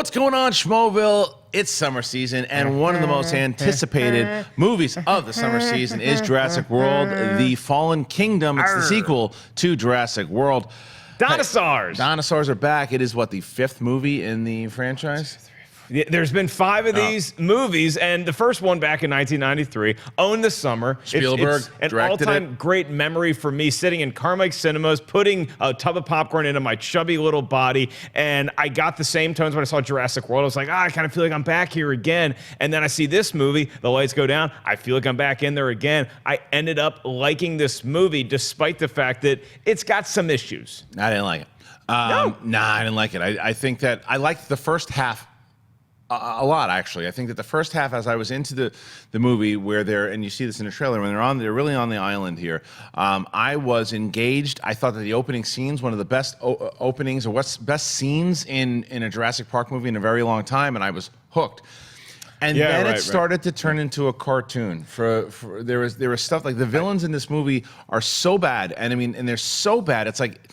What's going on, Schmoville? It's summer season, and one of the most anticipated movies of the summer season is Jurassic World: The Fallen Kingdom. It's the sequel to Jurassic World. Dinosaurs! Dinosaurs are back. It is, what, the fifth movie in the franchise? There's been 5 of these movies, and the first one back in 1993 owned the summer. Spielberg it's an all-time great memory for me, sitting in Carmike Cinemas, putting a tub of popcorn into my chubby little body, and I got the same tones when I saw Jurassic World. I was like, I kind of feel like I'm back here again. And then I see this movie, the lights go down, I feel like I'm back in there again. I ended up liking this movie despite the fact that it's got some issues. I didn't like it. No? Nah, I didn't like it. I think that I liked the first half a lot, actually. I think that the first half, as I was into the movie, where they're, and you see this in the trailer, when they're really on the island here, I was engaged. I thought that the opening scenes, one of the best openings, or what's best scenes in a Jurassic Park movie in a very long time, and I was hooked. And then it started to turn into a cartoon. There was stuff like the villains in this movie are so bad, and I mean, and they're so bad. It's like,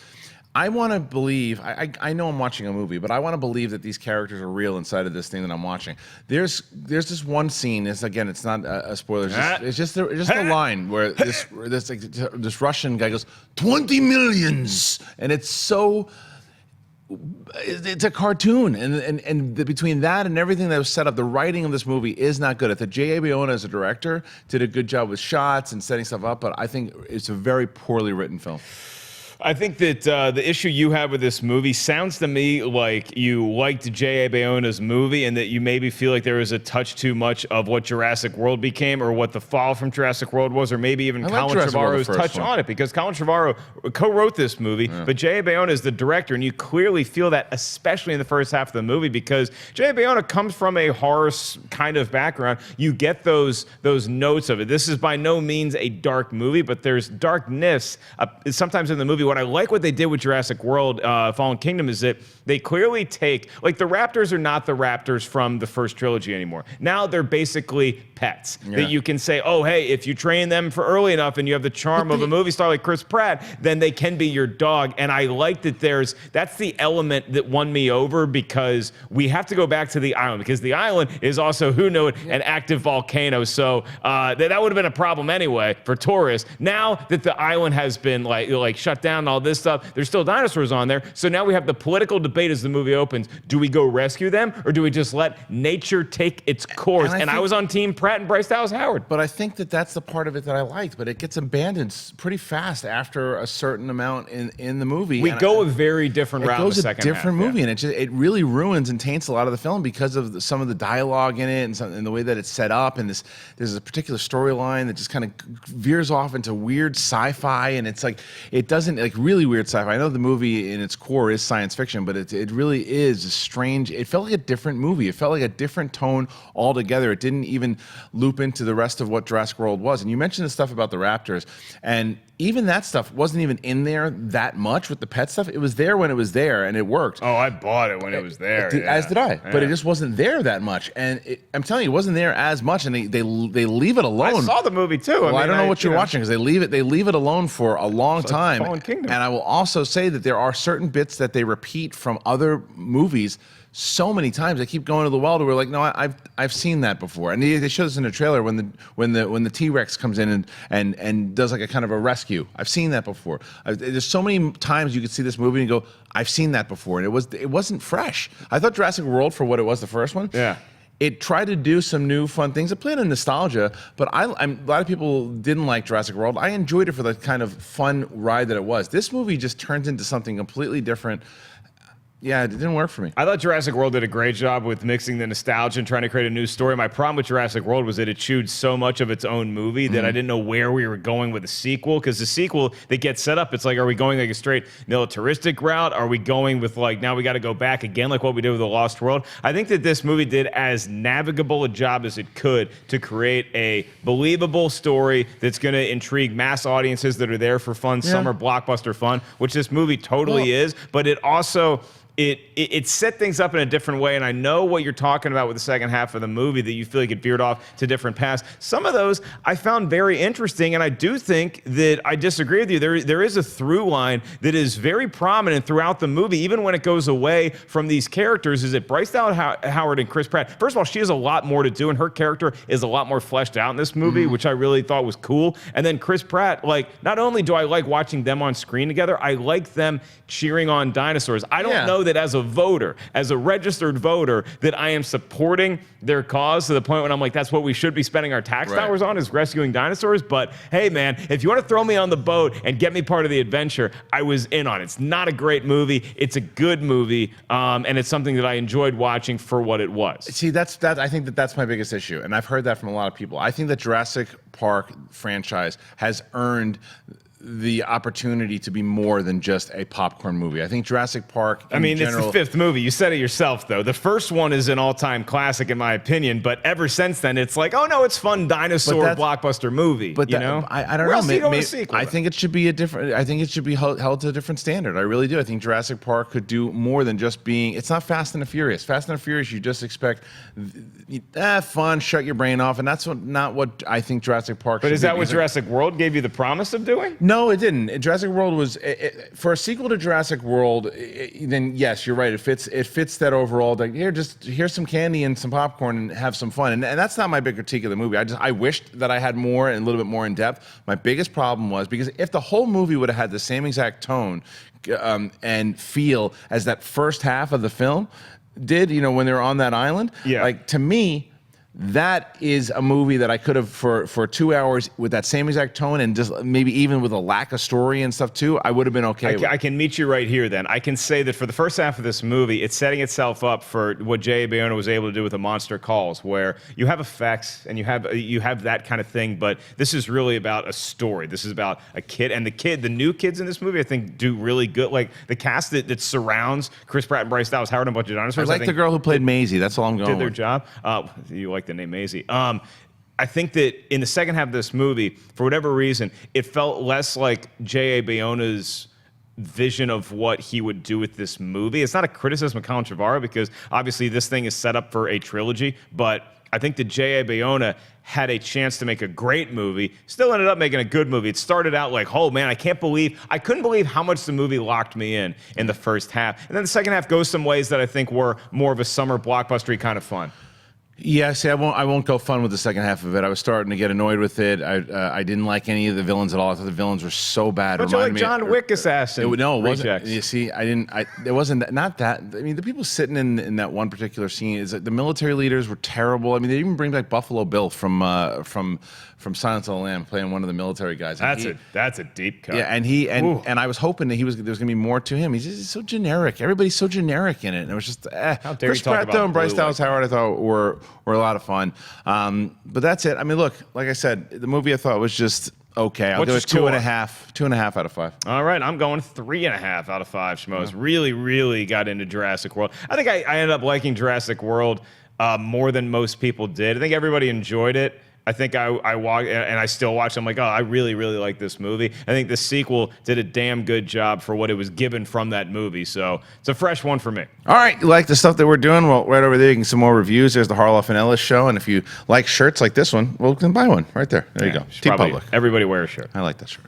I want to believe, I know I'm watching a movie, but I want to believe that these characters are real inside of this thing that I'm watching. There's this one scene, again, it's not a spoiler, it's just the line where this Russian guy goes, 20 millions! And it's a cartoon, and between that and everything that was set up, the writing of this movie is not good. If the J.A. Bayona as a director did a good job with shots and setting stuff up, but I think it's a very poorly written film. I think that the issue you have with this movie sounds to me like you liked J.A. Bayona's movie and that you maybe feel like there was a touch too much of what Jurassic World became or what the fall from Jurassic World was, or maybe even Colin Trevorrow's touch on it, because Colin Trevorrow co-wrote this movie, but J.A. Bayona is the director, and you clearly feel that, especially in the first half of the movie, because J.A. Bayona comes from a horror kind of background. You get those notes of it. This is by no means a dark movie, but there's darkness sometimes in the movie. What I like what they did with Jurassic World Fallen Kingdom is that they clearly take, like, the raptors are not the raptors from the first trilogy anymore. Now they're basically pets that you can say, oh, hey, if you train them for early enough and you have the charm of a movie star like Chris Pratt, then they can be your dog. And I like that that's the element that won me over, because we have to go back to the island, because the island is also, who knew it, an active volcano. So that would have been a problem anyway for tourists. Now that the island has been like shut down and all this stuff, there's still dinosaurs on there. So now we have the political debate as the movie opens. Do we go rescue them, or do we just let nature take its course? And I was on Team Pratt and Bryce Dallas Howard. But I think that that's the part of it that I liked, but it gets abandoned pretty fast after a certain amount in the movie. We go a very different route in the second half. It goes a different movie, and it really ruins and taints a lot of the film because of some of the dialogue in it and the way that it's set up, and there's a particular storyline that just kind of veers off into weird sci-fi, and it's like, it doesn't, like, really weird sci-fi. I know the movie in its core is science fiction, but it really is strange. It felt like a different movie. It felt like a different tone altogether. It didn't even loop into the rest of what Jurassic World was. And you mentioned the stuff about the raptors, and even that stuff wasn't even in there that much with the pet stuff. It was there when it was there, and it worked. Oh, I bought it when it was there. As did I. But it just wasn't there that much. And I'm telling you, it wasn't there as much, and they leave it alone. I saw the movie too. Well, I don't know what you're watching, because they leave it alone for a long time. Fallen Kingdom. And I will also say that there are certain bits that they repeat from other movies so many times. They keep going to the well to where, like, no, I've seen that before. And they show this in the trailer when the T-Rex comes in and does like a kind of a rescue. I've seen that before. There's so many times you could see this movie and go, I've seen that before, and it wasn't fresh. I thought Jurassic World, for what it was, the first one, it tried to do some new fun things. It played on nostalgia, but a lot of people didn't like Jurassic World. I enjoyed it for the kind of fun ride that it was. This movie just turns into something completely different. Yeah, it didn't work for me. I thought Jurassic World did a great job with mixing the nostalgia and trying to create a new story. My problem with Jurassic World was that it chewed so much of its own movie that I didn't know where we were going with the sequel, because the sequel that gets set up, it's like, are we going like a straight militaristic route? Are we going with, like, now we got to go back again like what we did with The Lost World? I think that this movie did as navigable a job as it could to create a believable story that's going to intrigue mass audiences that are there for fun, summer blockbuster fun, which this movie totally is, but it also it set things up in a different way. And I know what you're talking about with the second half of the movie, that you feel like it veered off to different paths. Some of those I found very interesting, and I do think that I disagree with you. There is a through line that is very prominent throughout the movie, even when it goes away from these characters, is that Bryce Dallas Howard and Chris Pratt, first of all, she has a lot more to do, and her character is a lot more fleshed out in this movie, which I really thought was cool. And then Chris Pratt, like, not only do I like watching them on screen together, I like them cheering on dinosaurs. I don't know that as a voter, as a registered voter, that I am supporting their cause to the point when I'm like, that's what we should be spending our tax dollars on, is rescuing dinosaurs. But hey, man, if you want to throw me on the boat and get me part of the adventure, I was in on it. It's not a great movie. It's a good movie, and it's something that I enjoyed watching for what it was. See, I think that's my biggest issue, and I've heard that from a lot of people. I think that Jurassic Park franchise has earned the opportunity to be more than just a popcorn movie. I think Jurassic Park, it's the fifth movie. You said it yourself, though. The first one is an all-time classic, in my opinion, but ever since then, it's like, oh, no, it's fun dinosaur blockbuster movie. But you know? I don't know. I think it should be I think it should be held to a different standard. I really do. I think Jurassic Park could do more than just being. It's not Fast and the Furious. Fast and the Furious, you just expect fun, shut your brain off, and that's not what I think Jurassic Park. But is that what Jurassic World gave you the promise of doing? No, it didn't. Jurassic World was for a sequel to Jurassic World. Then yes, you're right. It fits that overall. Like, here's some candy and some popcorn and have some fun. And that's not my big critique of the movie. I wished that I had more and a little bit more in depth. My biggest problem was because if the whole movie would have had the same exact tone and feel as that first half of the film did, when they were on that island, like, to me, that is a movie that I could have for 2 hours with that same exact tone and just maybe even with a lack of story and stuff too, I would have been okay with. I can meet you right here then. I can say that for the first half of this movie, it's setting itself up for what J.A. Bayona was able to do with The Monster Calls, where you have effects and you have that kind of thing, but this is really about a story. This is about a kid, and the new kids in this movie, I think, do really good. Like, the cast that surrounds Chris Pratt and Bryce Dallas Howard and a bunch of dinosaurs. I like the girl who played Maisie. That's all I'm going with. Did their job. You like the name Maisie. I think that in the second half of this movie, for whatever reason, it felt less like J.A. Bayona's vision of what he would do with this movie. It's not a criticism of Colin Trevorrow, because obviously this thing is set up for a trilogy, but I think that J.A. Bayona had a chance to make a great movie, still ended up making a good movie. It started out like, oh man, I couldn't believe how much the movie locked me in the first half. And then the second half goes some ways that I think were more of a summer blockbustery kind of fun. Yeah, see, I won't go fun with the second half of it. I was starting to get annoyed with it. I didn't like any of the villains at all. I thought the villains were so bad. But you like John Wick assassin? No, it wasn't. You see, it wasn't not that. I mean, the people sitting in that one particular scene is like the military leaders were terrible. I mean, they even bring back Buffalo Bill from Silence of the Lambs, playing one of the military guys. That's a deep cut. Yeah, and I was hoping that there was going to be more to him. He's so generic. Everybody's so generic in it, and it was just How dare Chris you talk Pratt about and Bryce Blue Dallas Howard, I thought were a lot of fun. But that's it. I mean, look, like I said, the movie I thought was just okay. I'll give it 2.5 out of 5. All right, I'm going 3.5 out of 5. Schmoes really, really got into Jurassic World. I think I ended up liking Jurassic World more than most people did. I think everybody enjoyed it. I think I walked, and I still watch. I'm like, oh, I really, really like this movie. I think the sequel did a damn good job for what it was given from that movie. So it's a fresh one for me. All right, you like the stuff that we're doing? Well, right over there, you can see some more reviews. There's the Harloff and Ellis show, and if you like shirts like this one, well, you can buy one right there. There you go. TeePublic. Everybody wear a shirt. I like that shirt.